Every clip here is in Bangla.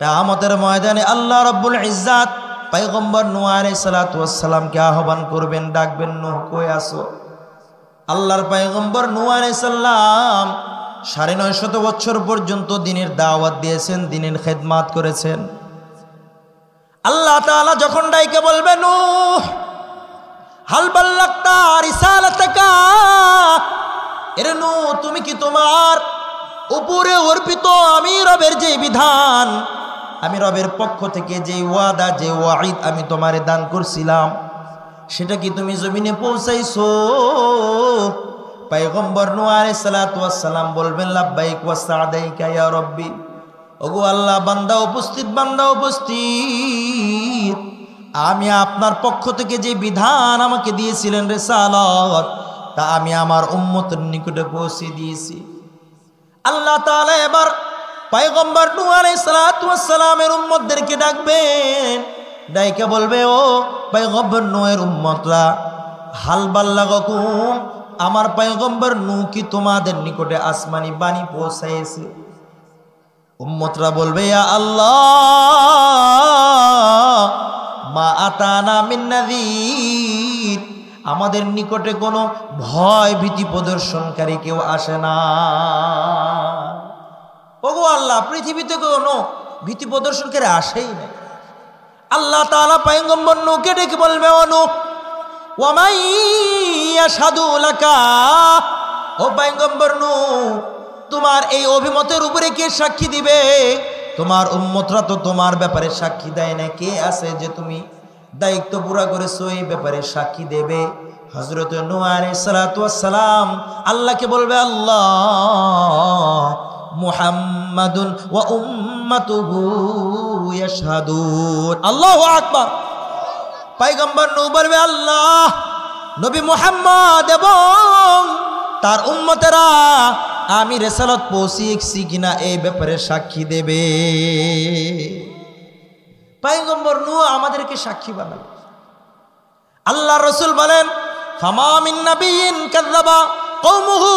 কিয়ামতের ময়দানে আল্লাহ রাব্বুল ইজ্জাত পয়গম্বর নূহ আলাইহিস সালাতু ওয়াস সালামকে আহ্বান করবেন, ডাকবেন, নূহ কই আছো? আল্লাহর পয়গম্বর নূহ আলাইহিস সালাম 950 বছর পর্যন্ত দ্বীনের দাওয়াত দিয়েছেন, দ্বীনের খেদমত করেছেন। আল্লাহ তাআলা যখন ডাইকে বলবেন, নূহ হাল বাল্লাগতা রিসালাতাকা, এরে নূহ তুমি কি তোমার উপরে অর্পিত আমি রবের যে বিধান, আমি রবের পক্ষ থেকে যে ওয়াদা, যে ওয়াঈদ আমি তোমারে দান করছিলাম, সেটা কি তুমি জমিনে পৌঁছাইছো? পয়গম্বর নূহ আলাইহিস সালাতু ওয়াস সালাম বলবেন, লাব্বাইক ওয়া সা'দাইকা ইয়া রাব্বি। ওগো আল্লাহ, বান্দা উপস্থিত, বান্দা উপস্থিত। আমি আপনার পক্ষ থেকে যে বিধান আমাকে দিয়েছিলেন, রিসালাত, তা আমি আমার উম্মতের নিকটে পৌঁছে দিয়েছি। আল্লাহ তাআলা এবার পয়গম্বর নূহ আলাইহিস সালাতু ওয়াস সালামের উম্মতদেরকে ডাকবেন, ডাইকে বলবে, ও পয়গম্বর নূহের উম্মতরা, হাল বাল্লাগাকুম, আমার পয়গম্বর নূহ কি তোমাদের নিকটে আসমানি বাণী পৌঁছাইছে? উম্মতরা বলবে, ইয়া আল্লাহ মা আতানা মিন নাযীর, আমাদের নিকটে কোনো ভয় ভীতি প্রদর্শনকারী কেউ আসে না। ওগো আল্লাহ, পৃথিবীতে কোনো ভীতি প্রদর্শনকারী আসেই না। আল্লাহ তাআলা পয়গম্বর নূহকে ডেকে বলবে, ও নূহ, ওয়া মান ইয়াশহাদু লাকা, ও পয়গম্বর নূহ, তোমার এই অভিমতের উপরে কে সাক্ষী দিবে? তোমার উম্মতরা তো তোমার ব্যাপারে সাক্ষী দেয় না। কে আছে যে তুমি দায়িত্ব পুরা করেছো এই ব্যাপারে সাক্ষী দেবে? হযরত নূহ আলাইহিস সালাতু ওয়াস সালাম আল্লাহকে বলবে, আল্লাহ মুহাম্মাদুন ওয়া উম্মাতুহু ইয়াশহাদুন। আল্লাহু আকবার। পয়গম্বর নূহ বলবে, আল্লাহ নবী মুহাম্মদ এবং তার উম্মতেরা আমি রিসালাত পৌঁছিয়েছি কিনা এই ব্যাপারে সাক্ষী দেবে। পয়গম্বর নূহ আমাদেরকে সাক্ষী বানাবে। আল্লাহ রাসূল বলেন, ফামা মিন নাবিয়্যিন কাযাবা কওমুহু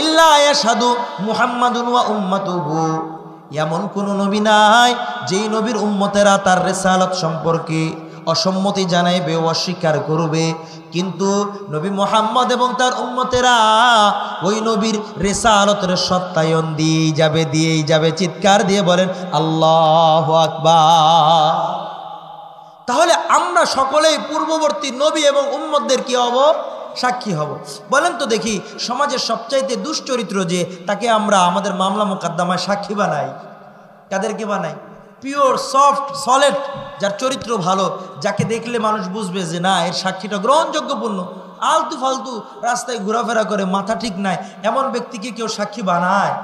ইল্লা ইয়াশহাদু মুহাম্মাদুন ওয়া উম্মাতুহু, এমন কোন নবী নাই যেই নবীর উম্মতেরা তার রিসালাত সম্পর্কে অসম্মতি জানাইবে, অস্বীকার করবে, কিন্তু নবী মুহাম্মদ এবং তার উম্মতেরা ওই নবীর রিসালাতের সত্যায়ন দিয়েই যাবে। চিৎকার দিয়ে বলেন আল্লাহু আকবার। তাহলে আমরা সকলেই পূর্ববর্তী নবী এবং উম্মতদের কি হব? সাক্ষী হব। বলেন তো দেখি, সমাজের সবচাইতে দুশ্চরিত্র যে, তাকে আমরা আমাদের মামলা মোকদ্দমায় সাক্ষী বানাই। কাদেরকে বানাই? পিওর, সফট, সলিড, যার চরিত্র ভালো, যাকে দেখলে মানুষ বুঝবে যে না, এর সাক্ষীটা গ্রহণযোগ্যপূর্ণ। আলতু ফালতু রাস্তায় ঘোরাফেরা করে, মাথা ঠিক নাই, এমন ব্যক্তিকে কেউ সাক্ষী বানায়?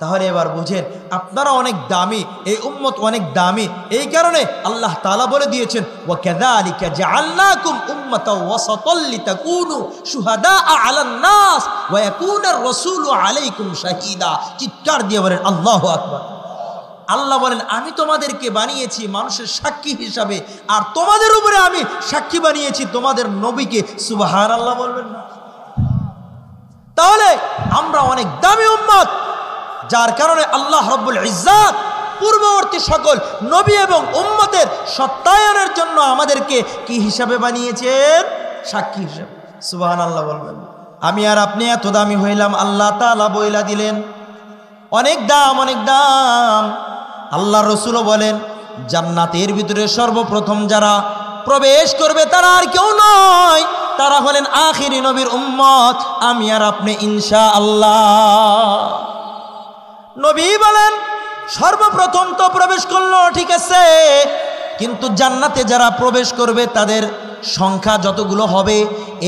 তাহলে এবার বুঝেন, আপনারা অনেক দামি, এই উম্মত অনেক দামি। এই কারণে আল্লাহ তাআলা বলে দিয়েছেন, ওয়া কাযালিকা জাআলনাকুম উম্মাতাও ওয়াসাতাল লিতাকুনু শুহাদাআ আলান নাস ওয়া ইয়াকুনার রাসূলু আলাইকুম শাহীদা। চিৎকার দিয়ে বলেন আল্লাহু আকবার। আল্লাহ বলেন, আমি তোমাদেরকে বানিয়েছি মানুষের সাক্ষী হিসাবে, আর তোমাদের উপরে আমি সাক্ষী বানিয়েছি তোমাদের নবীকে। সুবহানাল্লাহ বলবেন না? তাহলে আমরা অনেক দামি উম্মত, যার কারণে আল্লাহ রাব্বুল ইজ্জাত পূর্ববর্তী সকল নবী এবং উম্মতের সত্যায়নের জন্য আমাদেরকে কি হিসাবে বানিয়েছেন? সাক্ষী হিসাবে। সুবহানাল্লাহ বলবেন। আমি আর আপনি এত দামি হইলাম, আল্লাহ তাআলা বইলা দিলেন অনেক দাম, অনেক দাম। আল্লাহ রাসূলও বলেন, জান্নাতের ভিতরে সর্বপ্রথম যারা প্রবেশ করবে তারা আর কেউ নয়, তারা হলেন আখিরি নবীর উম্মত, আমি আর আপনি ইনশাআল্লাহ। নবী বলেন, সর্বপ্রথম তো প্রবেশ করলো, ঠিক আছে, কিন্তু জান্নাতে যারা প্রবেশ করবে তাদের সংখ্যা যতগুলো হবে,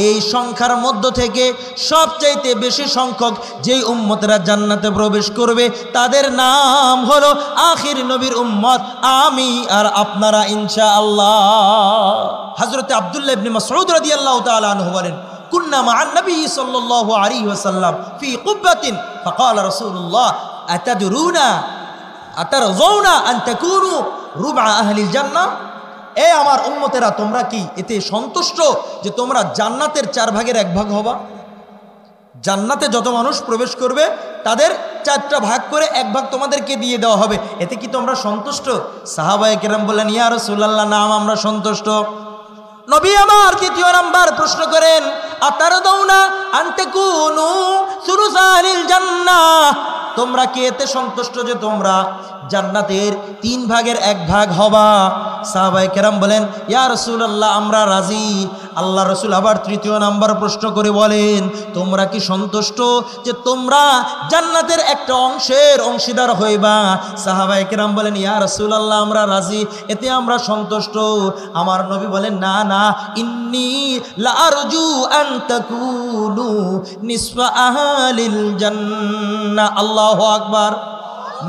এই সংখ্যার মধ্য থেকে সবচাইতে বেশি সংখ্যক যেই উম্মতরা জান্নাতে প্রবেশ করবে তাদের নাম হলো আখির নবীর উম্মত, আমি আর আপনারা ইনশাআল্লাহ। হযরত আব্দুল্লাহ ইবনে মাসউদ রাদিয়াল্লাহু তাআলা আনহু বলেন, কুন্না মা'আন নবী সাল্লাল্লাহু আলাইহি ওয়াসাল্লাম ফি কুব্বাতিন ফাকালা রাসূলুল্লাহ আতারজাউনা আন তাকুনু রুবআ আহলিল জান্নাহ। এ আমার উম্মতেরা, তোমরা কি এতে সন্তুষ্ট যে তোমরা জান্নাতের 4 ভাগের 1 ভাগ হবা? জান্নাতে যত মানুষ প্রবেশ করবে তাদের 4টা ভাগ করে 1 ভাগ তোমাদেরকে দিয়ে দেওয়া হবে, এতে কি তোমরা সন্তুষ্ট? সাহাবায়ে কেরাম বললেন, ইয়া রাসূলুল্লাহ, নাম আমরা সন্তুষ্ট। নবী আমার 2য় নাম্বার প্রশ্ন করেন, আতারদাউনা আন তাকুনু সুলুসানিল জান্নাহ, তোমরা কি এতে সন্তুষ্ট যে তোমরা জান্নাতের 3 ভাগের 1 ভাগ হবা? সাহাবায়ে কেরাম বলেন, ইয়া রাসূলুল্লাহ, আমরা রাজি। আল্লাহ রাসূল আবার 3য় নাম্বার প্রশ্ন করে বলেন, তোমরা কি সন্তুষ্ট যে তোমরা জান্নাতের একটা অংশের অংশীদার হইবা? সাহাবায়ে কেরাম বলেন, ইয়া রাসূলুল্লাহ, আমরা রাজি, এতে আমরা সন্তুষ্ট। আমার নবী বলেন, না না, ইন্নী লা আরজু আন তাকুনু নিসফা আহলিল জান্নাহ। আল্লাহু আকবার।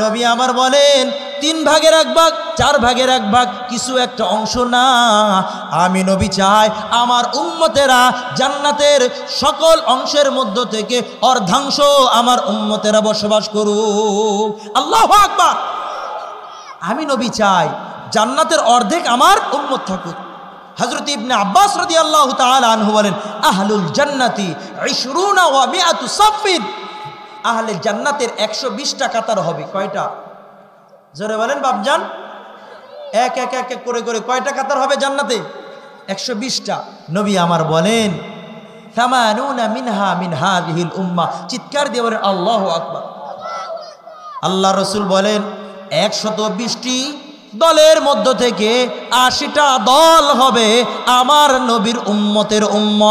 নবী আমার বলেন, 3 ভাগের 1 ভাগ, 4 ভাগের 1 ভাগ কিছু একটা অংশ না। আমি নবী চাই আমার উম্মতেরা জান্নাতের সকল অংশের মধ্য থেকে অর্ধাংশ আমার উম্মতেরা বসবাস করুক। আল্লাহু আকবার। আমি নবী চাই জান্নাতের অর্ধেক আমার উম্মত থাকুক। হযরত ইবনে আব্বাস রাদিয়াল্লাহু তাআলা আনহু বলেন, আহলুল জান্নাতি 20 ওয়া 100 সাফিন, আহলে জান্নাতের 120টা কাতার হবে। কয়টা? জোরে বলেন বাপজান। এক এক এক এক করে করে কয়টা কাতার হবে জান্নাতে? 120টা। নবী আমার বলেন, 80 মিনহা মিন হাযিহিল উম্মাহ। চিৎকার দিয়ে বলেন আল্লাহু আকবার। আল্লাহ রাসূল বলেন, 120টি দলের মধ্য থেকে 80টা দল হবে আমার নবীর উম্মতের উম্মত।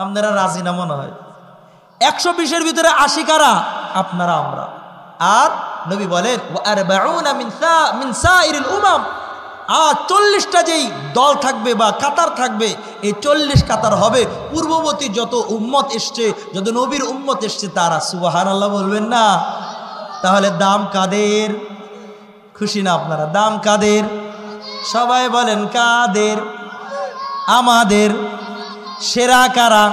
আপনারা রাজি না মনে হয়? 120-এর ভিতরে 80 কারা? আপনারা, আমরা। আর নবী বলেন, ওয়া মিন সাইরিল উমাম, আর 40টা যেই দল থাকবে বা কাতার থাকবে, এই 40 কাতার হবে পূর্ববর্তী যত উম্মত এসছে, যত নবীর উম্মত এসছে তারা। সুবহানাল্লাহ বলবেন না? তাহলে দাম কাদের? খুশি না আপনারা? দাম কাদের? সবাই বলেন কাদের? আমাদের। সেরা কারা?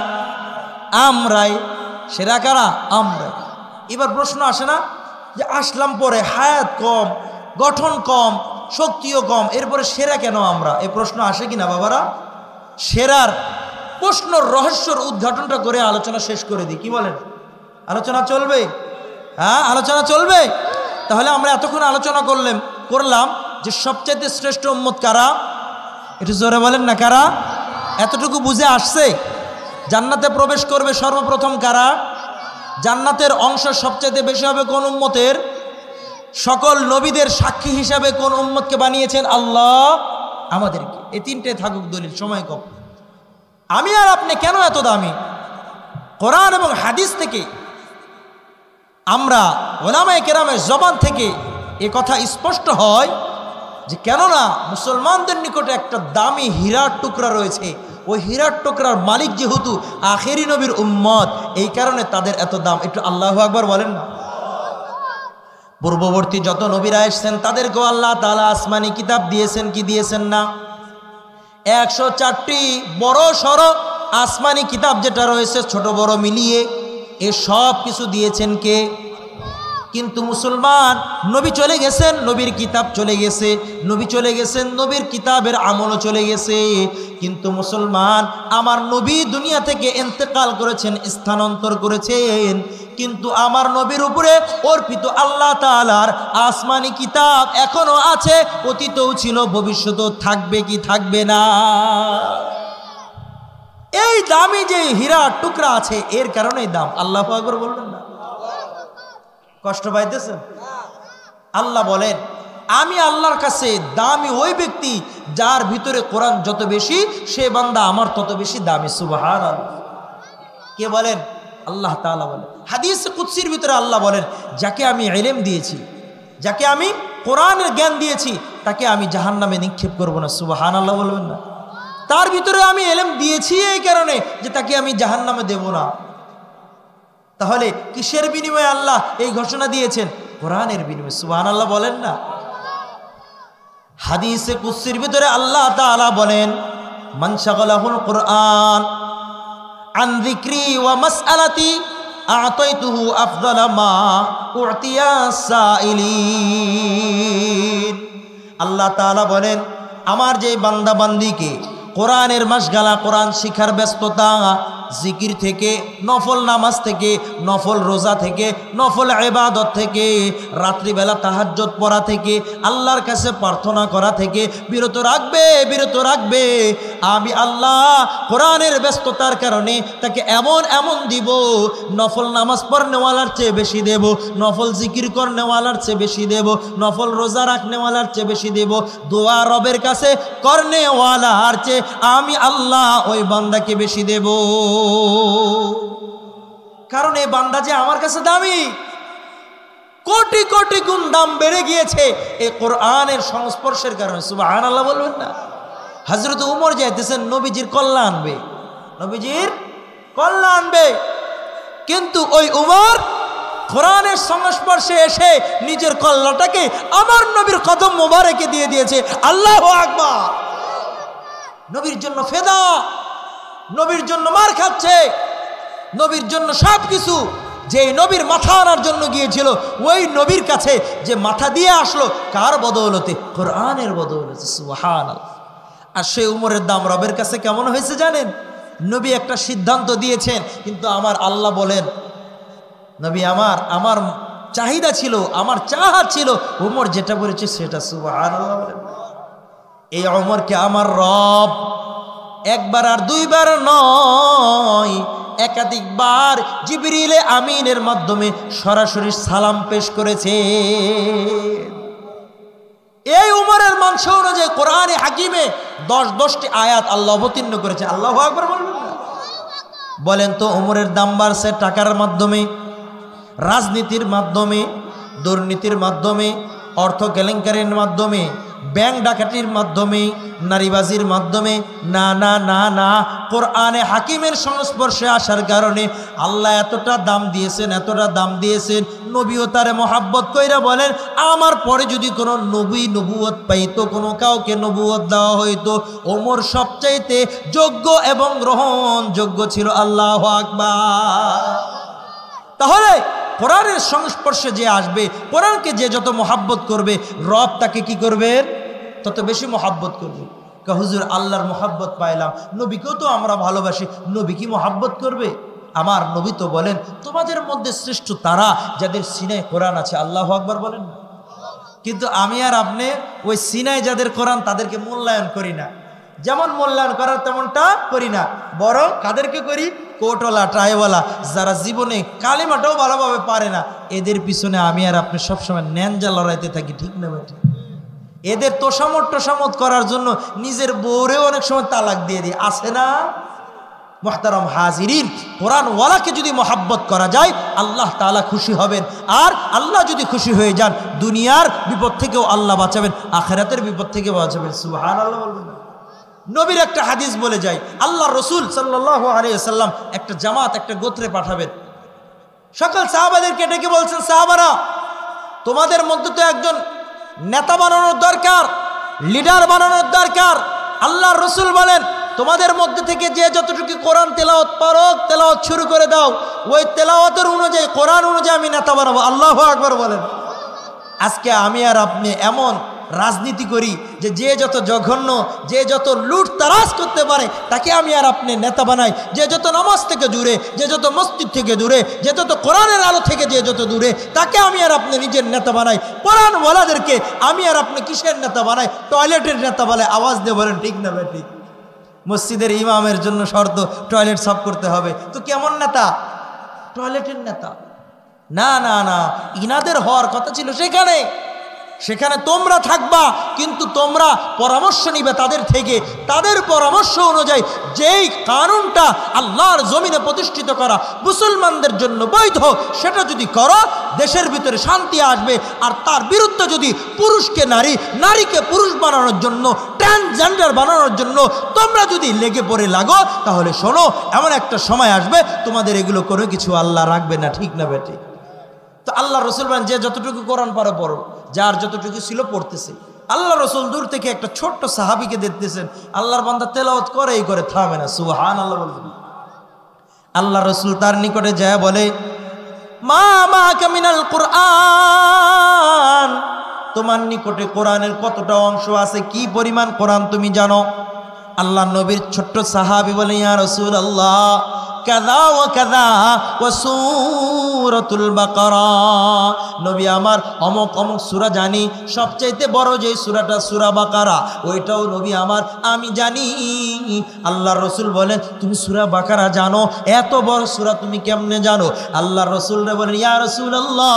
আমরাই। সেরা কারা? আমরা। এবার প্রশ্ন আসে না যে আসলাম পরে হায়াত কম, গঠন কম, শক্তিও কম, এরপরে সেরা কেন আমরা? এই প্রশ্ন আসে কিনা বাবারা? সেরার প্রশ্নর রহস্যর উদ্ঘাটনটা করে আলোচনা শেষ করে দিই। কি বলেন? আলোচনা চলবে? হ্যাঁ, আলোচনা চলবে। তাহলে আমরা এতক্ষণ আলোচনা করলাম যে সবচাইতে শ্রেষ্ঠ উম্মত কারা? একটু জোরে বলেন না, কারা? এতটুকু বুঝে আসছে? জান্নাতে প্রবেশ করবে সর্বপ্রথম কারা? জান্নাতের অংশ সবচাইতে বেশি হবে কোন উম্মতের? সকল নবীদের সাক্ষী হিসাবে কোন উম্মতকে বানিয়েছেন? আল্লাহ আমাদেরকে। এই 3টে থাকুক দলিল, সময় কম। আমি আর আপনি কেন এত দামি? কোরআন এবং হাদিস থেকে আমরা উলামায়ে কেরামের জবান থেকে এ কথা স্পষ্ট হয় যে কেননা মুসলমানদের নিকটে একটা দামি হীরার টুকরা রয়েছে। ওই হীরার টুকরার মালিক যেহেতু আখেরি নবীর উম্মত, এই কারণে তাদের এত দাম। একটু আল্লাহু আকবার বলেন না? পূর্ববর্তী যত নবীরা এসেছেন তাদেরকেও আল্লাহ তাআলা আসমানি কিতাব দিয়েছেন কি দিয়েছেন না? 104টি বড় সড় আসমানি কিতাব যেটা রয়েছে ছোট বড় মিলিয়ে, এ সব কিছু দিয়েছেন কে? কিন্তু মুসলমান, নবী চলে গেছেন, নবীর কিতাব চলে গেছে, নবী চলে গেছেন, নবীর কিতাবের আমলও চলে গেছে। কিন্তু মুসলমান, আমার নবী দুনিয়া থেকে ইন্তেকাল করেছেন, স্থানান্তর করেছেন, কিন্তু আমার নবীর উপরে অর্পিত আল্লাহ তাআলার আসমানি কিতাব এখনো আছে, অতীতেও ছিল, ভবিষ্যতেও থাকবে কি থাকবে না? এই দামি যে হীরা টুকরা আছে, এর কারণেই দাম। আল্লাহু আকবার বলবেন না? কষ্ট পাইতেছেন? আল্লাহ বলেন, আমি আল্লাহর কাছে দামি ওই ব্যক্তি যার ভিতরে কোরআন যত বেশি, সে বান্দা আমার তত বেশি দামি। সুবহানাল্লাহ। কে বলেন? আল্লাহ তাআলা বলেন। হাদিসে কুদসির ভিতরে আল্লাহ বলেন, যাকে আমি ইলম দিয়েছি, যাকে আমি কোরআনের জ্ঞান দিয়েছি, তাকে আমি জাহান্নামে নিক্ষেপ করব না। সুবহানাল্লাহ বলবেন না? তার ভিতরে আমি ইলম দিয়েছি এই কারণে যে তাকে আমি জাহান্নামে দেব না। তাহলে কিসের বিনিময়ে আল্লাহ এই ঘোষণা দিয়েছেন? কোরআনের বিনিময়ে। সুবহানাল্লাহ বলেন না? হাদিসে কুদসির ভিতরে আল্লাহ তাআলা বলেন, মান শাগালাহুল কুরআন আন যিকরি ওয়া মাসআলাতি আ'তাইতুহু আফদালা মা উ'তিয়া সাইলিন। আল্লাহ তাআলা বলেন, আমার যে বান্দা বান্দিকে কোরআনের মাসগালা, কোরআন শিখার ব্যস্ততা, জিকির থেকে, নফল নামাজ থেকে, নফল রোজা থেকে, নফল ইবাদত থেকে, রাত্রিবেলা তাহাজ্জুদ পড়া থেকে, আল্লাহর কাছে প্রার্থনা করা থেকে বিরত রাখবে। আমি আল্লাহ কোরআনের ব্যস্ততার কারণে তাকে এমন এমন দিব, নফল নামাজ পড়নেওয়ালার চেয়ে বেশি দেব, নফল জিকির করনেওয়ালার চেয়ে বেশি দেব, নফল রোজা রাখনেওয়ালার চেয়ে বেশি দেব, দোয়া রবের কাছে করনেওয়ালার চেয়ে আমি আল্লাহ ওই বান্দাকে বেশি দেব। কারণ এই বান্দা যে আমার কাছে দামি, কোটি কোটি গুণ দাম বেড়ে গিয়েছে এই কোরআনের সংস্পর্শের কারণে। সুবহানাল্লাহ বলবেন না? হযরত উমর যাইতেছেন নবীজির কল্যাণ আনবে, নবীজির কল্যাণ আনবে, কিন্তু ওই উমর কোরআনের সংস্পর্শে এসে নিজের কল্যাণটাকে আমার নবীর কদম মোবারকে দিয়ে দিয়েছে। আল্লাহু আকবার। নবীর জন্য ফেদা, নবীর জন্য মার খাচ্ছে, নবীর জন্য সব কিছু। যে নবীর মাথা আনার জন্য গিয়েছিল, ওই নবীর কাছে যে মাথা দিয়ে আসলো কার বদৌলতে? কোরআনের বদৌলতে। সুবহানাল্লাহ। আর সেই উমরের দাম রবের কাছে কেমন হয়েছে জানেন? নবী একটা সিদ্ধান্ত দিয়েছেন, কিন্তু আমার আল্লাহ বলেন, নবী আমার চাহিদা ছিল, আমার চাহত ছিল, উমর যেটা বলেছে সেটা। সুবহানাল্লাহ বলেন। এই উমরকে আমার রব একবার আর দুইবার নয়, একাধিকবার জিবরিলে আমিনের মাধ্যমে সরাসরি সালাম পেশ করেছে। এই উমরের মাংস অনুযায়ী কোরআনে হাকিমে 10টি আয়াত আল্লাহ অবতীর্ণ করেছে। আল্লাহু আকবার বলবেন না? বলেন তো, উমরের দাম বাড়ছে টাকার মাধ্যমে, রাজনীতির মাধ্যমে, দুর্নীতির মাধ্যমে, অর্থ কেলেঙ্কারির মাধ্যমে, ব্যাংক ডাকাতির মাধ্যমে, নারীবাজির মাধ্যমে? না না না না, কোরআনে হাকিমের সংস্পর্শে আসার কারণে আল্লাহ এতটা দাম দিয়েছেন, এতটা দাম দিয়েছেন। নবীও তারে মহাব্বত কইরা বলেন, আমার পরে যদি কোনো নবী নবুয়ত পাইতো, কোনো কাউকে নবুয়ত দেওয়া হইতো, ওমর সবচাইতে যোগ্য এবং গ্রহণযোগ্য ছিল। আল্লাহু আকবার। তাহলে কোরআনের সংস্পর্শে যে আসবে, কোরআনকে যে যত মহাব্বত করবে, রব তাকে কি করবেন? তত বেশি মহাব্বত করবে। হুজুর আল্লাহর মহাব্বত পাইলাম, নবীকেও তো আমরা ভালোবাসি, নবী কি মহাব্বত করবে? আমার নবী তো বলেন, তোমাদের মধ্যে শ্রেষ্ঠ তারা যাদের সিনায় কোরআন আছে। আল্লাহু আকবার বলেন না? কিন্তু আমি আর আপনি ওই সিনায় যাদের কোরআন তাদেরকে মূল্যায়ন করি না। যেমন মূল্যায়ন করার তেমনটা করি না, বরং কাদেরকে করি? কোটওয়ালা, ট্রাইওয়ালা, যারা জীবনে কালিমাটাও ভালোভাবে পারে না, এদের পিছনে আমি আর আপনি সবসময় ন্যাঞ্জা লড়াইতে থাকি। ঠিক না বেঠি? এদের তোষামত করার জন্য নিজের বউরেও অনেক সময় তালাক দিয়ে দিই, আছে না? মুহতারাম হাজিরিন, কোরআনওয়ালাকে যদি মহাব্বত করা যায়, আল্লাহ তাআলা খুশি হবেন। আর আল্লাহ যদি খুশি হয়ে যান, দুনিয়ার বিপদ থেকেও আল্লাহ বাঁচাবেন, আখিরাতের বিপদ থেকেও বাঁচাবেন। সুবহানাল্লাহ বলবেন না? নবীর একটা হাদিস বলে যায়, আল্লাহ রসুল সাল্লাল্লাহু আলাইহি ওয়াসাল্লাম একটা জামাত, একটা গোত্রে পাঠাবেন। সকল সাহাবাদেরকে ডেকে বলছেন, সাহাবারা, তোমাদের মধ্যে তো একজন নেতা বানানোর দরকার, লিডার বানানোর দরকার। আল্লাহ রসুল বলেন, তোমাদের মধ্যে থেকে যে যতটুকু কোরআন তেলাওয়াত পারো, তেলাওয়াত শুরু করে দাও, ওই তেলাওয়াতের অনুযায়ী, কোরআন অনুযায়ী আমি নেতা বানাবো। আল্লাহু আকবার বলেন। আজকে আমি আর আপনি এমন রাজনীতি করি যে যত জঘন্য, যে যত লুট তারাজ করতে পারে তাকে আমি আর আপনি নেতা বানাই। যে যত নামাজ থেকে দূরে, যে যত মসজিদ থেকে দূরে, যে যত কোরআনের আলো থেকে যে যত দূরে, তাকে আমি আর আপনি নিজের নেতা বানাই। কোরআনওয়ালাদেরকে আমি আর আপনি কিসের নেতা বানাই? টয়লেটের নেতা বলে। আওয়াজ দিয়ে বলেন ঠিক না বেঠিক? মসজিদের ইমামের জন্য শর্ত টয়লেট সাফ করতে হবে, তো কেমন নেতা? টয়লেটের নেতা। না না না, ইনাদের হওয়ার কথা ছিল সেখানে তোমরা থাকবা, কিন্তু তোমরা পরামর্শ নিবে তাদের থেকে। তাদের পরামর্শ অনুযায়ী যেই কানুনটা আল্লাহর জমিনে প্রতিষ্ঠিত করা মুসলমানদের জন্য বৈধ, সেটা যদি করো, দেশের ভিতরে শান্তি আসবে। আর তার বিরুদ্ধে যদি পুরুষকে নারী, নারীকে পুরুষ বানানোর জন্য, ট্রান্সজেন্ডার বানানোর জন্য তোমরা যদি লেগে পড়ে লাগো, তাহলে শোনো, এমন একটা সময় আসবে তোমাদের এগুলো কোনো কিছু আল্লাহ রাখবে না। ঠিক না বেটি? তো আল্লাহ রসুল বলেন, যে যতটুকু কোরআন পারো পড়ো, যার যতটুকু ছিল পড়তেছে। আল্লাহ রসুল দূর থেকে একটা ছোট্ট সাহাবীকে দেখতেছেন, আল্লাহর বান্দা তেলাওয়াত করে থামে না। সুবহানাল্লাহ বলবেন। আল্লাহ রসুল তার নিকটে যায় বলে, মা মাকা মিনাল কুরআন, তোমার নিকটে কোরআনের কতটা অংশ আছে, কি পরিমাণ কোরআন তুমি জানো? আল্লাহ নবীর ছোট্ট সাহাবী বলে, ইয়া রাসূলুল্লাহ, কাযা ওয়া কাযা ওয়া সূরাতুল বাকারা, নবী আমার অমুক অমুক সূরা জানি, সবচাইতে বড় যে সূরাটা সূরা বাকারা, ওইটাও নবী আমার আমি জানি। আল্লাহর রাসূল বলেন তুমি সূরা বাকারা জানো, এত বড় সূরা তুমি কেমনে জানো? আল্লাহর রাসূল বলেন ইয়া রাসূলুল্লাহ,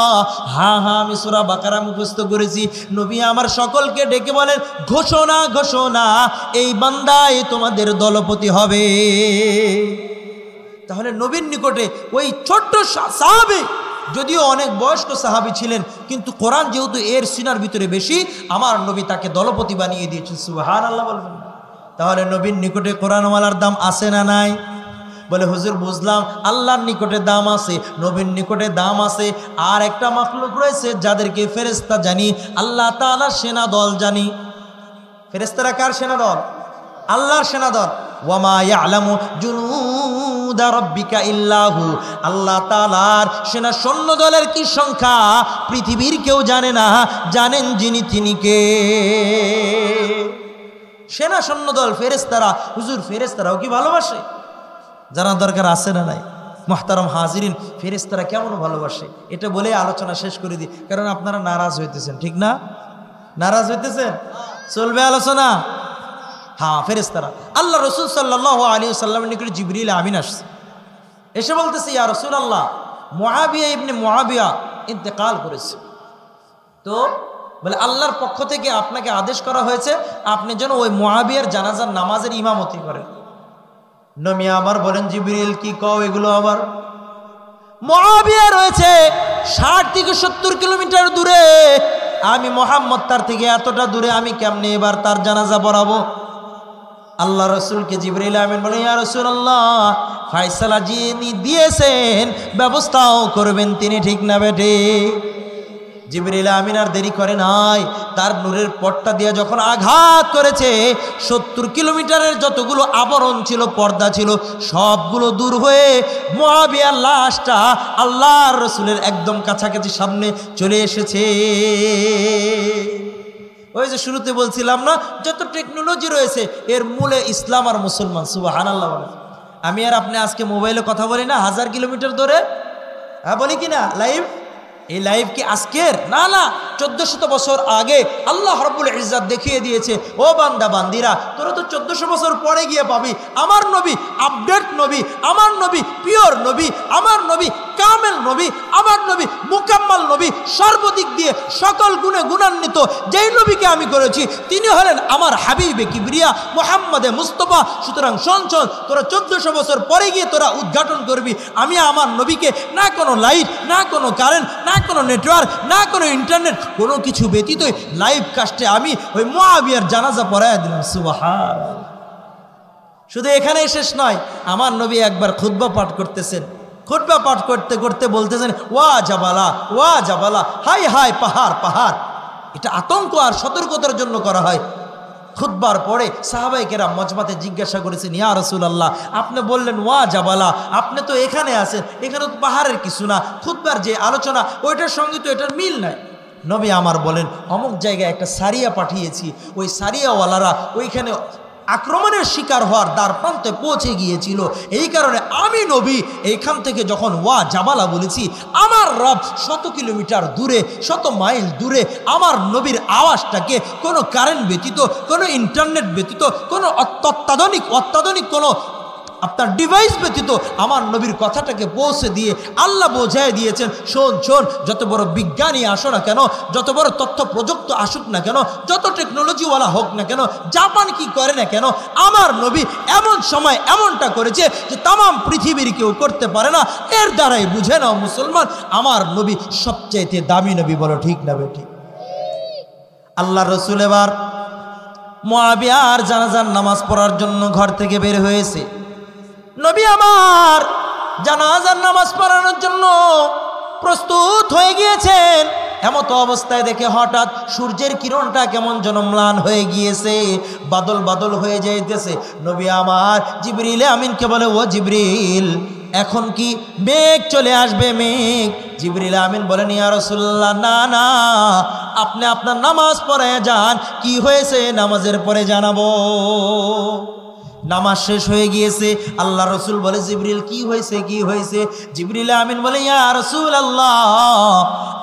হ্যাঁ হ্যাঁ আমি সূরা বাকারা মুখস্থ করেছি। নবী আমার সকলকে ডেকে বলেন ঘোষণা ঘোষণা, এই বান্দাই তোমাদের দলপতি হবে। তাহলে নবীর নিকটে ওই ছোট্ট সাহাবী, যদিও অনেক বয়স্ক সাহাবী ছিলেন, কিন্তু কোরআন যেহেতু এর সিনার ভিতরে বেশি, আমার নবী তাকে দলপতি বানিয়ে দিয়েছেন। সুবহানাল্লাহ বলবেন। তাহলে নবীর নিকটে কোরআনওয়ালার দাম আছে না নাই? বলে হুজুর বুঝলাম আল্লাহর নিকটে দাম আছে, নবীর নিকটে দাম আছে, আর একটা মাখলুক রয়েছে যাদেরকে ফেরেশতা জানি, আল্লাহ তাআলার সেনা দল জানি। ফেরেশতারা কার সেনা দল? আল্লাহর সেনা দল। ওয়ামা ইয়ালামু জুনুদা রাব্বিকা ইল্লাহু, আল্লাহ তাআলার সেনা সৈন্য দলের কি সংখ্যা পৃথিবীর কেউ জানে না, জানেন যিনি তিনি কে। সেনা সৈন্য দল ফেরেশতারা। হুজুর ফেরেশতারাও কি ভালোবাসে? জানার দরকার আছে না নাই? মুহতারাম হাজিরিন, ফেরেশতারা কেমন ভালোবাসে এটা বলে আলোচনা শেষ করে দিই, কারণ আপনারা নারাজ হইতেছেন, ঠিক না? নারাজ হইতেছেন, চলবে আলোচনা। হ্যাঁ ফেরেশতারা। আল্লাহ রাসূল সাল্লাল্লাহু আলাইহি ওয়াসাল্লামের নিকটে জিবরিল আমিন আসছে, এসে বলতেছে ইয়া রাসূলুল্লাহ, মুআবিয়া ইবনে মুআবিয়া ইন্তেকাল করেছে, তো বলে আল্লাহর পক্ষ থেকে আপনাকে আদেশ করা হয়েছে আপনি যেন ওই মুআবিয়ার জানাজার নামাজের ইমামতি করেন। নবী আমার বলেন জিবরিল কি কও এগুলো? আবার মুআবিয়া রয়েছে 60 থেকে 70 কিলোমিটার দূরে, আমি মুহাম্মদ তার থেকে এতটা দূরে, আমি কেমনে এবার তার জানাজা পড়াবো? আল্লাহ রাসূলকে জিবরিল আমিন বলে ইয়া রাসূলুল্লাহ, ফয়সালা যিনি দিয়েছেন ব্যবস্থাও করবেন তিনি, ঠিক না বেটে? জিবরিল আমিন আর দেরি করে নাই, তার নূরের পট্টা দিয়ে যখন আঘাত করেছে 70 কিলোমিটারের যতগুলো আবরণ ছিল, পর্দা ছিল, সবগুলো দূর হয়ে মুআবিয়ার লাশটা আল্লাহর রাসূলের একদম কাছাকাছি সামনে চলে এসেছে। ওই যে শুরুতে বলছিলাম না, যত টেকনোলজি রয়েছে এর মূলে ইসলাম আর মুসলমান। সুবহানাল্লাহ বলেন। আমি আর আপনি আজকে মোবাইলে কথা বলি না 1000 কিলোমিটার দূরে, হ্যাঁ বলি কি না? লাইভ, এই লাইভ কি আজকের? না না, 1400 বছর আগে আল্লাহ রাব্বুল ইজ্জত দেখিয়ে দিয়েছে, ও বান্দা বান্দিরা তোরা তো 1400 বছর পরে গিয়ে পাবি আমার নবী, আপডেট নবী, আমার নবী পিওর নবী, আমার নবী কামেল নবী, আমার নবী মুকাম্মাল নবী, সর্বদিক দিয়ে সকল গুণে গুণান্বিত যেই নবীকে আমি করেছি তিনি হলেন আমার হাবিবে কিবরিয়া মুহাম্মদে মুস্তাফা। সুতরাং শোন, তোরা 1400 বছর পরে গিয়ে তোরা উদ্ঘাটন করবি আমি আমার নবীকে, না কোনো লাইট, না কোনো কারেন্ট, না কোনো নেটওয়ার্ক, না কোনো ইন্টারনেট, কোনো কিছু ব্যতীতই লাইভ কাস্টে আমি ওই মুআবিয়ার জানাজা পড়ায় দিলাম। সুবহানাল্লাহ। শুধু এখানেই শেষ নয়, আমার নবী একবার খুতবা পাঠ করতেছেন, খুতবা পাঠ করতে করতে বলতেছেন ওয়া জাবালা, ওয়া জাবালা, হাই হাই পাহাড় পাহাড়। এটা আতঙ্ক আর সতর্কতার জন্য করা হয়। খুতবার পরে সাহাবায়ে কেরাম মজমাতে জিজ্ঞাসা করেছেন ইয়া রাসূলুল্লাহ, আপনি বললেন ওয়া জাবালা, আপনি তো এখানে আছেন, এখানে তো পাহাড়ের কিছু না, খুতবার যে আলোচনা ওইটার সঙ্গে তো এটার মিল নাই। নবী আমার বলেন অমুক জায়গায় একটা সারিয়া পাঠিয়েছি, ওই সারিয়াওয়ালারা ওইখানে আক্রমণের শিকার হওয়ার দ্বার প্রান্তে পৌঁছে গিয়েছিল, এই কারণে আমি নবী এইখান থেকে যখন ওয়া জাবালা বলেছি, আমার রব 100 কিলোমিটার দূরে, 100 মাইল দূরে আমার নবীর আওয়াজটাকে কোনো কারেন্ট ব্যতীত, কোনো ইন্টারনেট ব্যতীত, কোনো অত্যাধুনিক কোনো আপনার ডিভাইস ব্যতীত আমার নবীর কথাটাকে পৌঁছে দিয়ে আল্লাহ বোঝায় দিয়েছেন, শোন, যত বড় বিজ্ঞানী আসো না কেন, যত বড় তথ্য প্রযুক্তি আসুক না কেন, যত টেকনোলজিওয়ালা হোক না কেন, জাপান কি করে না কেন, আমার নবী এমন সময় এমনটা করেছে যে তাম পৃথিবীর কেউ করতে পারে না। এর দ্বারাই বুঝে নাও মুসলমান, আমার নবী সবচাইতে দামি নবী। বলো ঠিক না বেঠিক? আল্লাহ রাসূল এবার মুআবিয়ার জানাজার নামাজ পড়ার জন্য ঘর থেকে বের হয়েছে। নবী আমার জানাজার নামাজ পড়ানোর জন্য প্রস্তুত হয়ে গিয়েছেন। এমতো অবস্থায় দেখে হঠাৎ সূর্যের কিরণটা কেমন যেন ম্লান হয়ে গিয়েছে, বাদল বাদল হয়ে যাইতেছে। নবী আমার জিবরিল আমিনকে বলে ও জিবরিল, এখন কি মেঘ চলে আসবে? মেঘ। জিবরিল আমিন বলেন ইয়া রাসূলুল্লাহ, না না, আপনি আপনার নামাজ পড়ে যান, কি হয়েছে নামাজের পরে জানাবো। নামাজ শেষ হয়ে গিয়েছে। আল্লাহ রসুল বলে জিবরিল কি হয়েছে, কি হয়েছে? জিবরিল আমিন বলে ইয়া রাসূলুল্লাহ,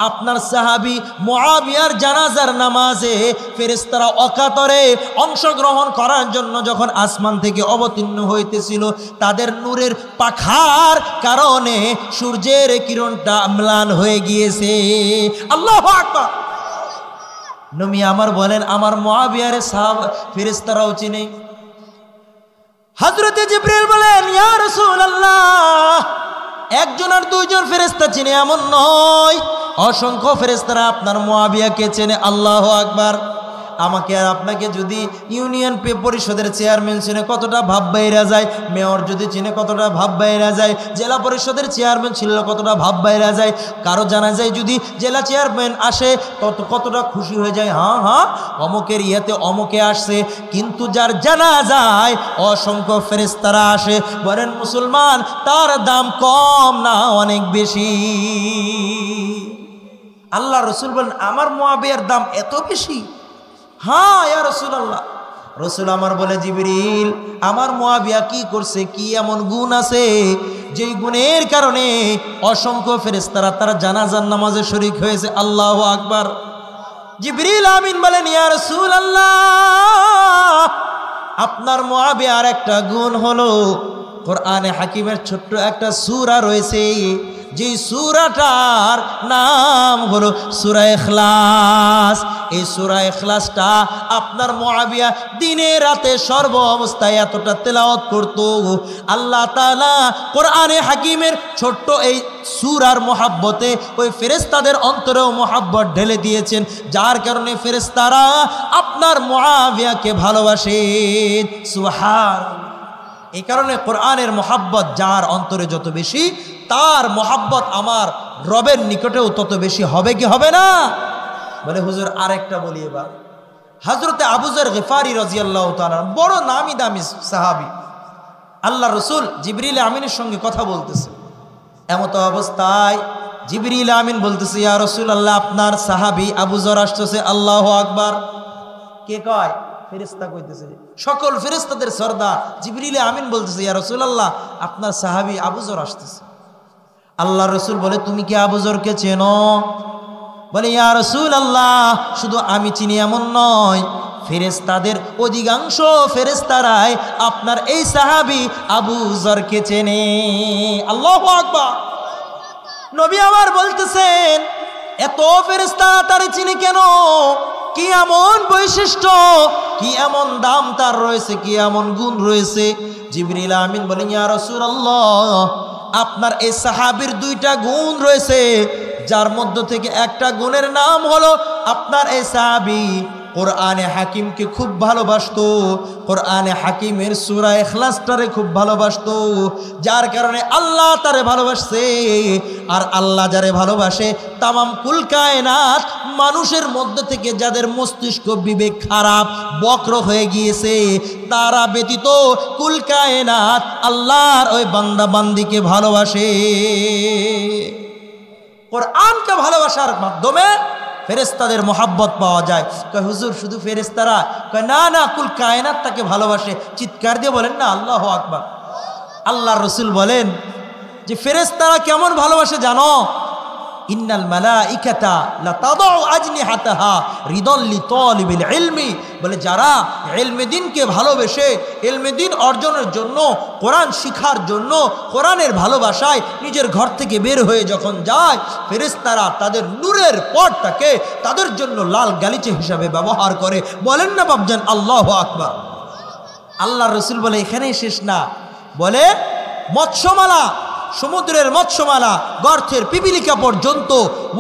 আপনার সাহাবী মুআবিয়ার জানাজার নামাজে ফেরেশতারা অকাতরে অংশগ্রহণ করার জন্য যখন আসমান থেকে অবতীর্ণ হইতেছিল, তাদের নূরের পাখার কারণে সূর্যের কিরণটা ম্লান হয়ে গিয়েছে। আল্লাহু আকবার। নবী আমার বলেন আমার মুআবিয়ার সাহাবা ফেরেশতারাও চিনে। হযরতে জিবরিল বলেন ইয়া রাসূলুল্লাহ, একজন আর দুইজন ফেরেশতা চিনে এমন নয়, অসংখ্য ফেরেশতারা আপনার মুআবিয়াকে চেনে। আল্লাহু আকবার। আমাকে আর আপনাকে যদি ইউনিয়ন পরিষদের চেয়ারম্যান চিনে কতটা ভাব বাইরা যায়, মেয়র যদি চিনে কতটা ভাব বাইরা যায়, জেলা পরিষদের চেয়ারম্যান ছিল কতটা ভাব বাইরা যায়, কারো জানা যায় যদি জেলা চেয়ারম্যান আসে কতটা খুশি হয়ে যায়, হ্যাঁ হ্যাঁ অমুকের ইয়েতে অমুকে আসছে। কিন্তু যার জানা যায় অসংখ্য ফেরেশতারা আসে, বলেন মুসলমান তার দাম কম না অনেক বেশি? আল্লাহ রসুল বলেন আমার মুআবিয়ার দাম এত বেশি? হ্যাঁ ইয়া রাসূলুল্লাহ। রসুল আমার বলে জিবরিল আমার মুআবিয়া কি করছে, কি এমন গুণ আছে যেই গুণের কারণে অসংখ্য ফেরেশতারা তার জানাজার নামাজে শরীক হয়েছে? আল্লাহু আকবার। জিবরিল আমিন বলেন ইয়া রাসূলুল্লাহ, আপনার মুআবিয়ার একটা গুণ হলো কোরআনে হাকিমের ছোট্ট একটা সূরা রয়েছে, যেই সূরাটার নাম হলো সূরা ইখলাস। এই সূরা ইখলাসটা আপনার মুআবিয়া দিনে রাতে সর্ব অবস্থায় এতটা তেলাওয়াত করত, আল্লাহ তাআলা কোরআনে হাকিমের ছোট্ট এই সূরার মহব্বতে ওই ফেরেশতাদের অন্তরেও মহব্বত ঢেলে দিয়েছেন, যার কারণে ফেরেশতারা আপনার মুআবিয়াকে ভালোবাসেন। সুবহানাল্লাহ। এই কারণে কোরআনের মহব্বত যার অন্তরে যত বেশি, তার মহব্বত আমার রবের নিকটেও তত বেশি হবে কি হবে না? বলে হুজুর আরেকটা বলি এবার। হযরতে আবু যর গিফারি রাদিয়াল্লাহু তাআলা বড় নামি দামি সাহাবী, আল্লাহ রসুল জিবরিল আমিনের সঙ্গে কথা বলতেছে। এমত অবস্থায় জিবরিল আমিন বলতেছে ইয়া রাসূলুল্লাহ আপনার সাহাবী আবু যর আসতেছে। আল্লাহু আকবার। কে কয়? ফেরেশতা কইতেছে, সকল ফেরেশতাদের সরদার জিবরিল আমিন বলতেছে ইয়া রাসূলুল্লাহ আপনার সাহাবী আবু যর আসতেছে। আল্লাহ রসুল বলে তুমি কি আবু যরকে চেনো? বলে ইয়া রাসূলুল্লাহ শুধু আমি চিনি এমন নয়, ফেরেশতাদের অধিকাংশ ফেরেশতারাই আপনার এই সাহাবী আবু যরকে চেনে। আল্লাহু আকবার। নবী আমার বলতেছেন এত ফেরেশতারা তারে চিনে কেন? কি এমন বৈশিষ্ট্য, কি এমন দাম তার রয়েছে, কি এমন গুণ রয়েছে? জিবরিল আমিন বলেন ইয়া রাসূলুল্লাহ আপনার এই সাহাবীর দুইটা গুণ রয়েছে, যার মধ্য থেকে একটা গুণের নাম হলো আপনার এই সাহাবী কোরআনে হাকিমকে খুব ভালোবাসতো, কোরআনে হাকিমের সূরা ইখলাসটারে খুব ভালোবাসতো, যার কারণে আল্লাহ তারে ভালোবাসছে। আর আল্লাহ যারে ভালোবাসে তামাম কুল কায়নাত মানুষের মধ্য থেকে যাদের মস্তিষ্ক বিবেক খারাপ বক্র হয়ে গিয়েছে, তারা ব্যতীত কুল কায়নাত আল্লাহর ওই বান্দা বান্দিকে ভালোবাসে। কোরআনকে ভালোবাসার মাধ্যমে ফেরেশতাদের মহব্বত পাওয়া যায়। কয় হুজুর শুধু ফেরেশতারা? কয় না না, কুল কায়নাত তাকে ভালোবাসে। চিৎকার দিয়ে বলেন না আল্লাহু আকবার। আল্লাহর রাসূল বলেন যে ফেরেশতারা কেমন ভালোবাসে জানো? ইন্নাল মালাইকাতা লা তাদাউ আজনিহাতাহা রিদাল লিতালিবিল ইলমি। বলে যারা ইলমে দ্বীনকে ভালোবেসে ইলমে দ্বীন অর্জনের জন্য, কোরআন শিখার জন্য, কোরআনের ভালোবাসায় নিজের ঘর থেকে বের হয়ে যখন যায়, ফেরেশতারা তাদের নূরের পথটাকে তাদের জন্য লাল গালিচা হিসাবে ব্যবহার করে। বলেন না বাপজান আল্লাহু আকবার। আল্লাহর রাসূল বলে এখানেই শেষ না, বলে মৎস্যমালা, সমুদ্রের মৎস্যমালা, গর্তের পিপিলিকা পর্যন্ত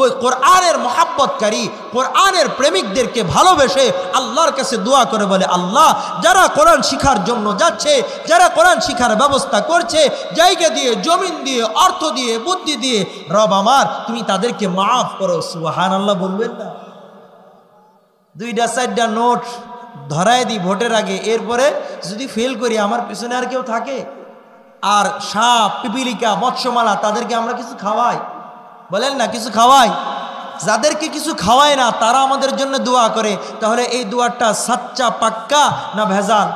ওই কোরআনের মহাব্বতকারী, কোরআনের প্রেমিকদেরকে ভালোবেসে আল্লাহর কাছে দোয়া করে বলে আল্লাহ যারা কোরআন শিখার জন্য যাচ্ছে, যারা কোরআন শিখার ব্যবস্থা করছে, জায়গা দিয়ে, জমিন দিয়ে, অর্থ দিয়ে, বুদ্ধি দিয়ে, রব আমার তুমি তাদেরকে মাফ করো। সুবহানাল্লাহ বলবেন না? 2-4টা নোট ধরায় দিই ভোটের আগে, এরপরে যদি ফেল করি আমার পিছনে আর কেউ থাকে? আর সাপ, পিপিলিকা, মৎস্যমালা তাদেরকে আমরা কিছু খাওয়াই? বলেন না কিছু খাওয়াই? যাদেরকে কিছু খাওয়ায় না তারা আমাদের জন্য দোয়া করে, তাহলে এই দোয়াটা সাচ্চা পাক্কা না ভেজাল?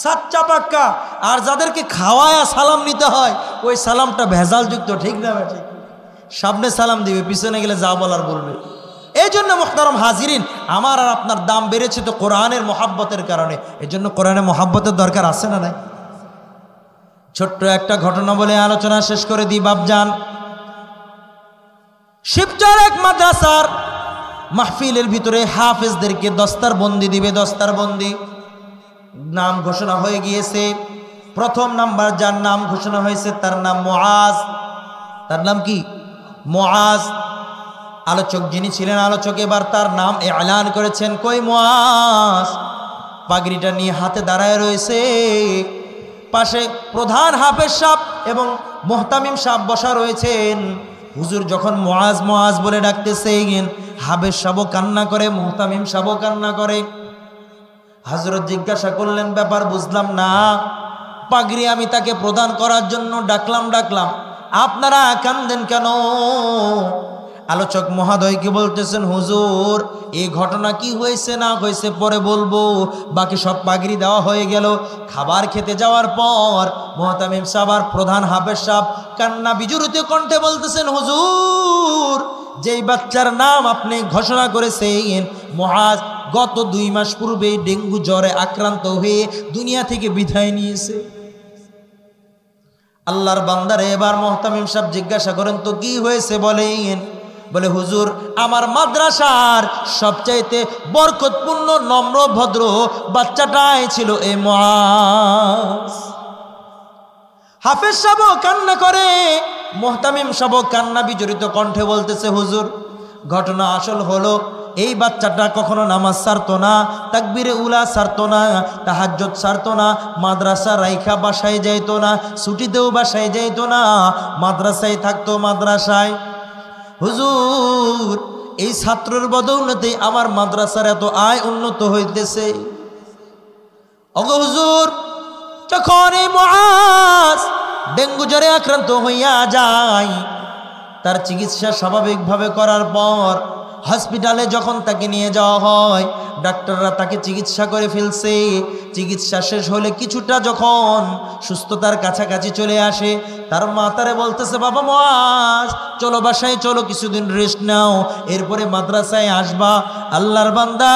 সাচ্চা পাক্কা। আর যাদেরকে খাওয়ায়া সালাম নিতে হয় ওই সালামটা ভেজালযুক্ত, ঠিক না ঠিক? সামনে সালাম দিবে, পিছনে গেলে যা বলার বলবে। এই জন্য মুহতারাম হাজিরিন, আমার আর আপনার দাম বেড়েছে তো কোরআনের মহাব্বতের কারণে। এই জন্য কোরআনের মহাব্বতের দরকার আছে না নাই? ছোট্ট একটা ঘটনা বলে আলোচনা শেষ করে দিই বাপজান। শিবচর এক মাদ্রাসার মাহফিলের ভিতরে হাফেজদেরকে দস্তারবন্দি দিবে। দস্তারবন্দি নাম ঘোষণা হয়ে গিয়েছে। প্রথম নাম্বার যার নাম ঘোষণা হয়েছে তার নাম মুআজ। তার নাম কি? মুআজ। আলোচক যিনি ছিলেন, আলোচক এবার তার নাম এলান করেছেন। কই মুআজ? পাগড়িটা নিয়ে হাতে দাঁড়ায় রয়েছে। পাশে প্রধান হাফেজ সাহেব এবং মুহতামিম সাহেব বসা রয়েছেন। হুজুর যখন মুআজ মুআজ বলে ডাকতেছেন, হাফেজ সাহেবও কান্না করে, মুহতামিম সাহেবও কান্না করে। হযরত জিজ্ঞাসা করলেন, ব্যাপার বুঝলাম না, পাগড়ি আমি তাকে প্রদান করার জন্য ডাকলাম, আপনারা কান্দেন কেন? আলোচক মহোদয়কে বলতেছেন, হুজুর এই ঘটনা কি হয়েছে না হয়েছে পরে বলবো, বাকি সব পাগড়ি দেওয়া হয়ে গেল। খাবার খেতে যাওয়ার পর মুহতামিম সাহেব আর প্রধান হাফেজ সাহেব কান্না বিজড়িত কণ্ঠে বলতেছেন, হুজুর যেই বাচ্চার নাম আপনি ঘোষণা করেছেন মুআজ, গত 2 মাস পূর্বে ডেঙ্গু জ্বরে আক্রান্ত হয়ে দুনিয়া থেকে বিদায় নিয়েছে। আল্লাহর বান্দারে এবার মুহতামিম সাহেব জিজ্ঞাসা করেন, তো কি হয়েছে বলেন? বলে, হুজুর আমার মাদ্রাসার সবচাইতে বরকতপূর্ণ নম্র ভদ্র বাচ্চাটাই ছিল এই মুআজ। হাফেজ সাহেব কান্না করে, মুহতামিম সাহেব কান্না বিজড়িত কণ্ঠে বলতেছে, হুজুর ঘটনা আসল হলো এই বাচ্চাটা কখনো নামাজ ছাড়তো না, তাকবীরে উলা ছাড়তো না, তাহাজ্জুদ ছাড়তো না, মাদ্রাসা রাইখা বাসায় যাইতো না, ছুটিতেও বাসায় যাইতো না, মাদ্রাসায় থাকতো মাদ্রাসায়। হুজুর এই ছাত্রের বদৌলতে আমার মাদ্রাসার এত আয় উন্নত হইতেছে। ওগো হুজুর, যখন এই মুআজ ডেঙ্গু জ্বরে আক্রান্ত হইয়া যায়, তার চিকিৎসা স্বাভাবিকভাবে করার পর হসপিটালে যখন তাকে নিয়ে যাওয়া হয়, ডাক্তাররা তাকে চিকিৎসা করে ফেলছে। চিকিৎসা শেষ হলে কিছুটা যখন সুস্থতার কাছাকাছি চলে আসে, তার মা তারে বলতেছে, বাবা মুআজ চলো বাসায় চলো, কিছুদিন রেস্ট নাও, এরপরে মাদ্রাসায় আসবা। আল্লাহর বান্দা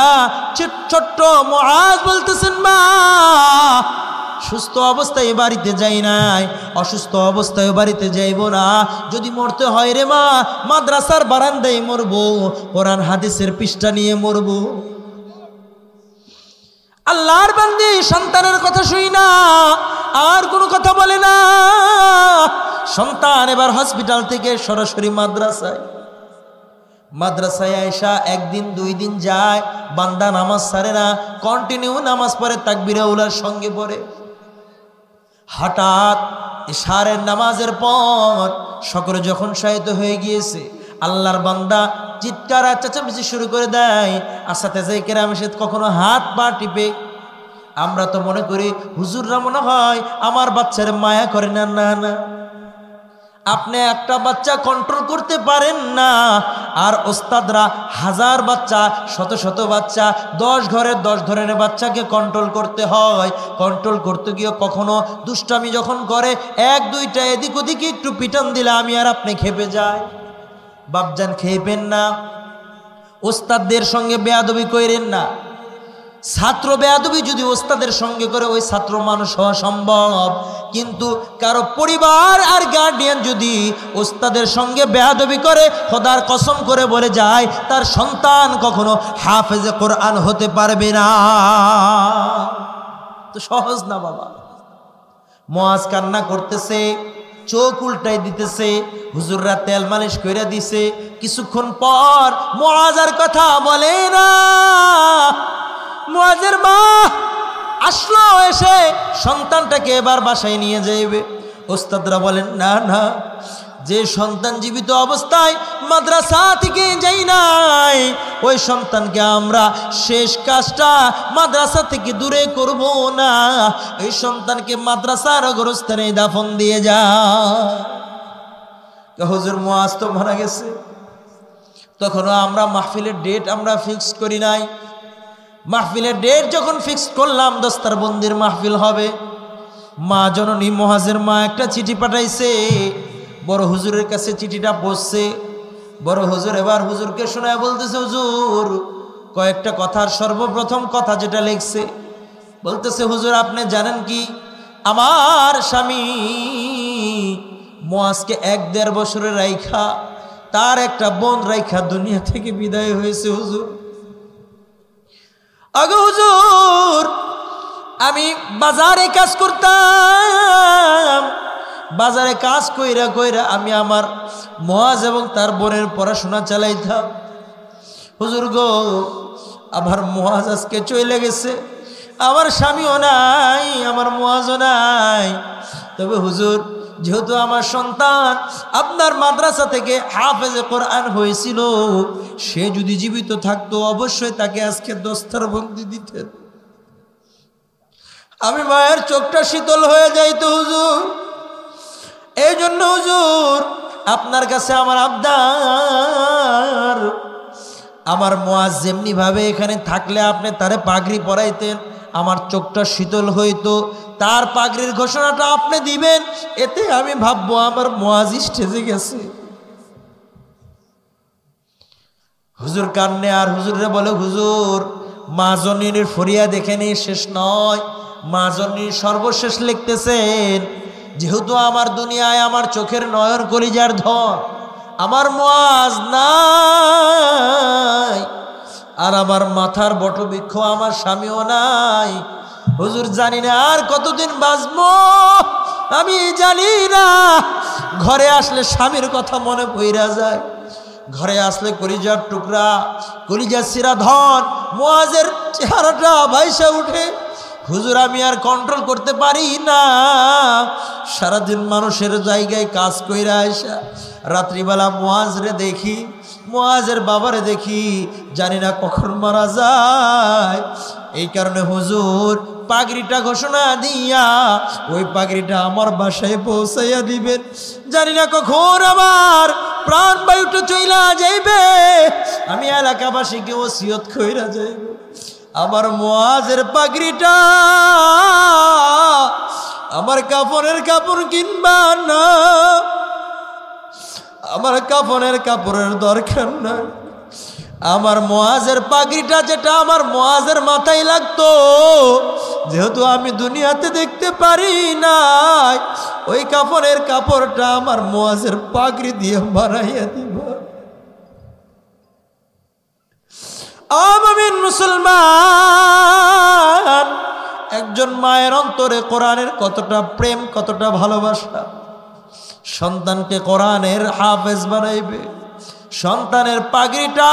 ছোট্ট মুআজ বলতেছেন, মা সুস্থ অবস্থায় বাড়িতে যাই নাই, অসুস্থ অবস্থায় বাড়িতে যাইব না, যদি মরতে হয় রে মা মাদ্রাসার বারান্দায় মরবো, কোরআন হাদিসের পৃষ্ঠা নিয়ে মরবো। আল্লাহর বান্দি সন্তানের কথা শুই না, আর কোনো কথা বলে না। সন্তান এবার হসপিটাল থেকে সরাসরি মাদ্রাসায় আয়সা 1 দিন 2 দিন যায়, বান্দা নামাজ ছাড়ে না, কন্টিনিউ নামাজ পড়ে, তাকবীরে উলার সঙ্গে পড়ে। হঠাৎ ইশারের নামাজের পর সকলে যখন শায়িত হয়ে গিয়েছে, আল্লাহর বান্দা চিৎকার আর চেঁচামেচি শুরু করে দেয়। আসাতেজায়ে কেরাম এসে কখনো হাত পা টিপে। আমরা তো মনে করি হুজুররা মনে হয় আমার বাচ্চার মায়া করে না। না না, আপনি একটা বাচ্চা কন্ট্রোল করতে পারেন না, আর ওস্তাদরা 1000 বাচ্চা, শত বাচ্চা, 10 ঘরের 10 ধরনের বাচ্চাকে কন্ট্রোল করতে হয়। কন্ট্রোল করতে গিয়ে কখনো দুষ্টামি যখন করে, 1-2টা এদিক ওদিকে একটু পিটান দিলে আমি আর আপনি খেপে যাই। বাপজান খেপেন না, ওস্তাদদের সঙ্গে বেয়াদবি কইরেন না। ছাত্র বেয়াদবি যদি ওস্তাদের সঙ্গে করে, ওই ছাত্র মানুষ হওয়া সম্ভব, কিন্তু কারো পরিবার আর গার্ডিয়ান যদি ওস্তাদের সঙ্গে বেয়াদবি করে, খোদার কসম করে বলে যায় তার সন্তান কখনো হাফেজে কোরআন হতে পারবে না। তো সহজ না বাবা। মুআজ কান্না করতেছে, চোখ উল্টাই দিতেছে, হুজুররা তেল মালিশ কইরা দিছে। কিছুক্ষণ পর মুআজ আর কথা বলে না। মুআজের মা আসলো, এসে সন্তানটাকে এবার বাসায় নিয়ে যাইবে। ওস্তাদরা বলেন, না না, যে সন্তান জীবিত অবস্থায় মাদ্রাসা থেকে যাই নাই, ওই সন্তানকে আমরা শেষ কাজটা মাদ্রাসা থেকে দূরে করব না, এই সন্তানকে মাদ্রাসার গোরস্থানে দাফন দিয়ে যা। হুজুর মুআজ তো মারা গেছে, তখনও আমরা মাহফিলের ডেট আমরা ফিক্স করি নাই। মাহফিলের ডেট যখন ফিক্স করলাম দস্তারবন্দির মাহফিল হবে, মা জননী মুআজের মা একটা চিঠি পাঠাইছে। বড় হুজুরের কাছে চিঠিটা পৌঁছছে। বড় হুজুর এবার হুজুরকে শোনায় বলতেছে, হুজুর কয়েকটা কথার সর্বপ্রথম কথা যেটা লিখছে, বলতেছে হুজুর আপনি জানেন কি আমার স্বামী মুআজকে 1-1.5 বছরের রাইখা তার একটা বোন রাইখা দুনিয়া থেকে বিদায় হয়েছে। হুজুর আগে হুজুর আমি বাজারে কাজ করতাম, বাজারে কাজ কইরা কইরা আমি আমার মুআজ এবং তার বোনের পড়াশোনা চালাইতাম। হুজুর গো আমার মুআজ আজকে চলে গেছে, আমার স্বামীও নাই, আমার মুআজও নাই। তবে হুজুর যেহেতু আমার সন্তান আপনার মাদ্রাসা থেকে হাফেজে কোরআন হয়েছিল, সে যদি জীবিত থাকতো অবশ্যই তাকে আজকে দস্তারবন্দি দিতেন। আমি মায়ের চোখটা শীতল হয়ে যাইতো হুজুর। এই জন্য হুজুর আপনার কাছে আমার আবদার, আমার মুআজ যেমনি ভাবে এখানে থাকলে আপনি তারে পাগড়ি পরাইতেন, আমার চোখটা শীতল হইতো। তার পাগড়ির ঘোষণাটা আপনি দিবেন, এতে আমি ভাববো আমার মুআজ স্টেজে গেছে। হুজুর কান্নে আর হুজুরে বলে, হুজুর মা জননীর ফরিয়াদ এখানে শেষ নয়, মা জননীর সর্বশেষ লিখতেছেন, যেহেতু আমার দুনিয়ায় আমার চোখের নয়ন কলিজার ধন আমার মুআজ নাই, আর আমার মাথার বটবৃক্ষ আমার স্বামীও নাই। হুজুর জানি না আর কতদিন বাঁচবো, আমি জানি না। ঘরে আসলে স্বামীর কথা মনে পইরা যায়, ঘরে আসলে কলিজার টুকরা কলিজার সিরা ধন মুআজের চেহারাটা ভাইসা উঠে। হুজুর আমি আর কন্ট্রোল করতে পারি না, সারাদিন মানুষের জায়গায় কাজ কইরা আইসা রাত্রিবেলা মুআজরে দেখি, মুআজের বাবারে দেখি, জানি না কখন মারা যায়। এই কারণে হুজুর পাগড়িটা ঘোষণা দিয়া ওই পাগড়িটা আমার বাসায় পৌঁছাইয়া দিবেন। জানি না কখন আমার প্রাণ বায়ুটা চইলা যাইবে, আমি এলাকাবাসীকে ওসিয়ত কইরা যাইব, আমার মুআজের পাগড়িটা আমার কাফনের কাপড় কিনবা না, আমার কাফনের কাপড়ের দরকার নাই। আমার মুআজের পাগড়িটা যেটা আমার মুআজের মাথায় লাগতো, যেহেতু আমি দুনিয়াতে দেখতে পারি নাই, ওই কাফনের কাপড়টা আমার মুআজের পাগড়ি দিয়ে বানাইয়া দিব। আমিন মুসলমান, একজন মায়ের অন্তরে কোরআনের কতটা প্রেম, কতটা ভালোবাসা। সন্তানকে কোরআনের হাফেজ বানাইবে, সন্তানের পাগড়িটা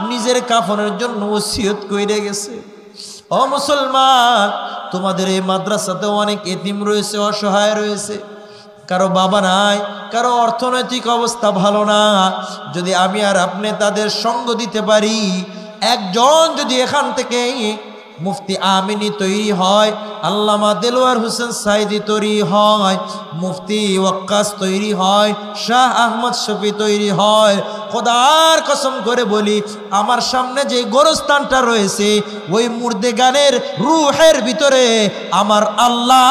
নিজের কাফনের জন্য ওসিয়ত কইরে গেছে। ও মুসলমান, তোমাদের এই মাদ্রাসাতে অনেক এতিম রয়েছে, অসহায় রয়েছে, কারো বাবা নাই, কারো অর্থনৈতিক অবস্থা ভালো না। যদি আমি আর আপনি তাদের সঙ্গ দিতে পারি, একজন যদি এখান থেকে মুফতি আমিনী তৈরি হয়, আল্লামা দেলোয়ার হোসেন সাইদি তৈরি হয়, মুফতি ওয়াক্কাস তৈরি হয়, শাহ আহমদ শফি তৈরি হয়, খোদার কসম করে বলি আমার সামনে যে গোরস্থানটা রয়েছে ওই মুর্দে গানের রুহের ভিতরে আমার আল্লাহ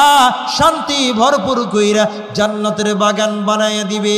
শান্তি ভরপুর কইরা জান্নাতের বাগান বানাইয়া দিবে।